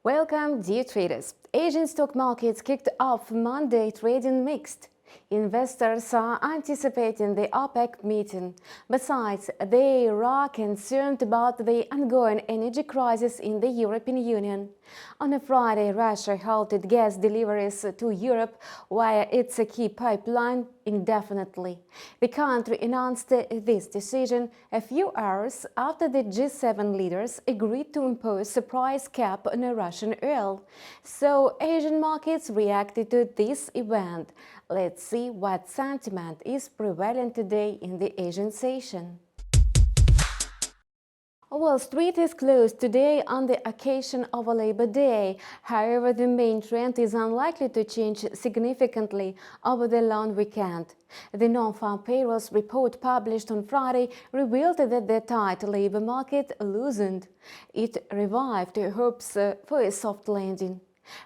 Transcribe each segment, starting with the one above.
Welcome, dear traders. Asian stock markets kicked off Monday trading mixed. Investors are anticipating the OPEC meeting. Besides, they are concerned about the ongoing energy crisis in the European Union. On a Friday, Russia halted gas deliveries to Europe via its key pipeline indefinitely. The country announced this decision a few hours after the G7 leaders agreed to impose a price cap on Russian oil. So Asian markets reacted to this event. Let's see what sentiment is prevalent today in the Asian session. Wall Street is closed today on the occasion of a Labor Day. However, the main trend is unlikely to change significantly over the long weekend. The Nonfarm Payrolls report published on Friday revealed that the tight labor market loosened. It revived hopes for a soft landing.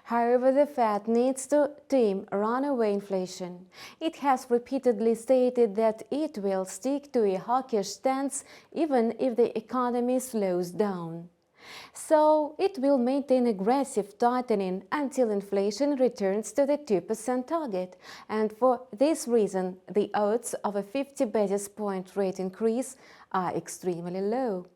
However, the Fed needs to tame runaway inflation. It has repeatedly stated that it will stick to a hawkish stance even if the economy slows down. So, it will maintain aggressive tightening until inflation returns to the 2% target, and for this reason, the odds of a 50 basis point rate increase are extremely low.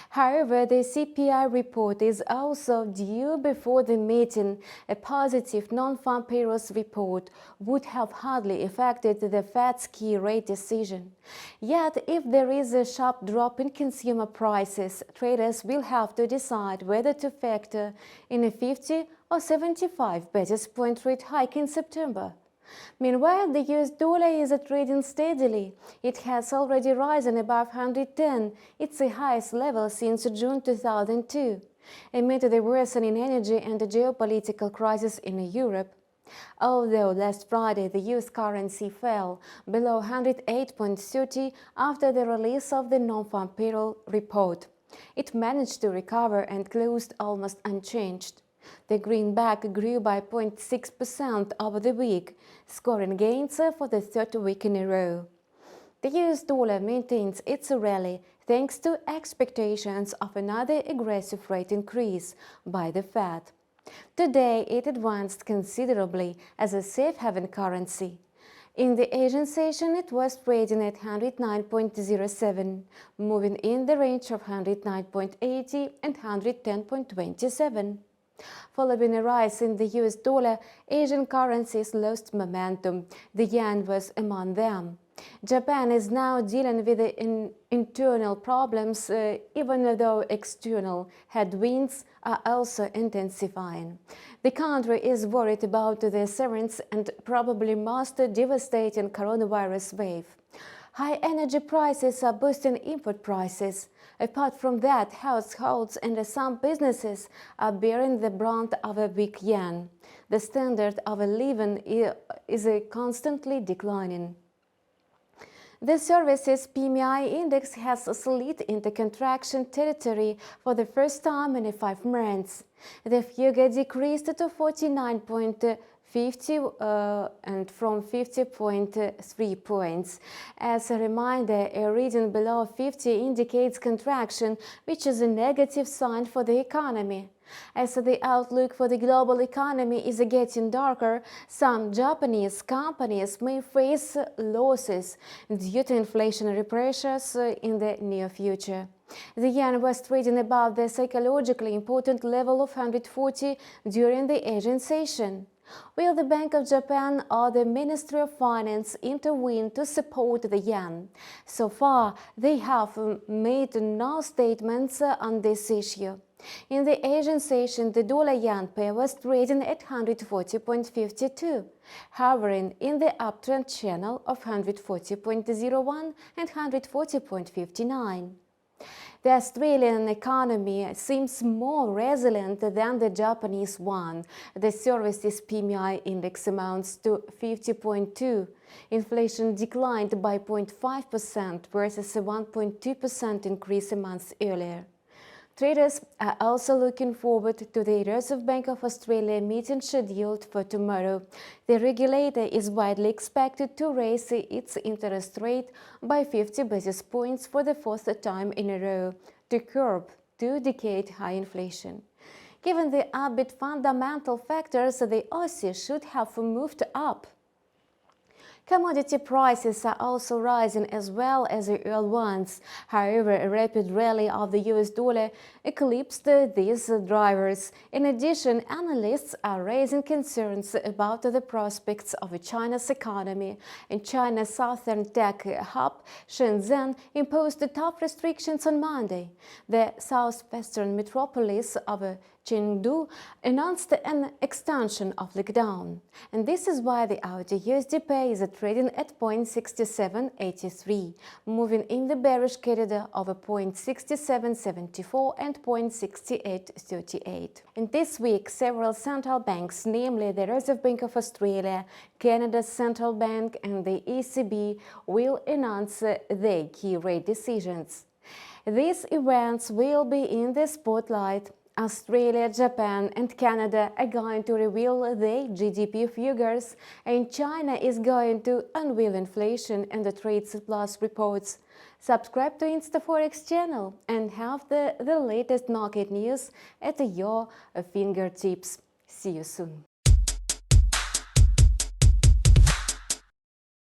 However, the CPI report is also due before the meeting. A positive non-farm payrolls report would have hardly affected the Fed's key rate decision. Yet, if there is a sharp drop in consumer prices, traders will have to decide whether to factor in a 50 or 75 basis point rate hike in September. Meanwhile, the US dollar is trading steadily. It has already risen above 110, its highest level since June 2002, amid the worsening energy and the geopolitical crisis in Europe. Although last Friday the US currency fell below 108.30 after the release of the non-farm payroll report, it managed to recover and closed almost unchanged. The greenback grew by 0.6% over the week, scoring gains for the third week in a row. The US dollar maintains its rally thanks to expectations of another aggressive rate increase by the Fed. Today, it advanced considerably as a safe haven currency. In the Asian session, it was trading at 109.07, moving in the range of 109.80 and 110.27. Following a rise in the US dollar, Asian currencies lost momentum. The yen was among them. Japan is now dealing with internal problems, even though external headwinds are also intensifying. The country is worried about the seventh and probably most devastating coronavirus wave. High energy prices are boosting import prices. Apart from that, households and some businesses are bearing the brunt of a weak yen. The standard of living is constantly declining. The services PMI index has slid into contraction territory for the first time in 5 months. The figure decreased to 49.50 and from 50.3 points. As a reminder, a reading below 50 indicates contraction, which is a negative sign for the economy. As the outlook for the global economy is getting darker, some Japanese companies may face losses due to inflationary pressures in the near future. The yen was trading above the psychologically important level of 140 during the Asian session. Will the Bank of Japan or the Ministry of Finance intervene to support the yen? So far, they have made no statements on this issue. In the Asian session, the dollar-yen pair was trading at 140.52, hovering in the uptrend channel of 140.01 and 140.59. The Australian economy seems more resilient than the Japanese one. The services PMI index amounts to 50.2. Inflation declined by 0.5% versus a 1.2% increase a month earlier. Traders are also looking forward to the Reserve Bank of Australia meeting scheduled for tomorrow. The regulator is widely expected to raise its interest rate by 50 basis points for the fourth time in a row to curb two-decade high inflation. Given the upbeat fundamental factors, the Aussie should have moved up. Commodity prices are also rising as well as the oil ones. However, a rapid rally of the US dollar eclipsed these drivers. In addition, analysts are raising concerns about the prospects of China's economy. In China's southern tech hub, Shenzhen imposed tough restrictions on Monday. The southwestern metropolis of Chengdu announced an extension of lockdown. And this is why the AUD USD pair is trading at 0.6783, moving in the bearish corridor of 0.6774 and 0.6838. And this week, several central banks, namely the Reserve Bank of Australia, Canada's Central Bank and the ECB, will announce their key rate decisions. These events will be in the spotlight. Australia, Japan and Canada are going to reveal their GDP figures, and China is going to unveil inflation and the trade surplus reports. Subscribe to InstaForex channel and have the latest market news at your fingertips. See you soon.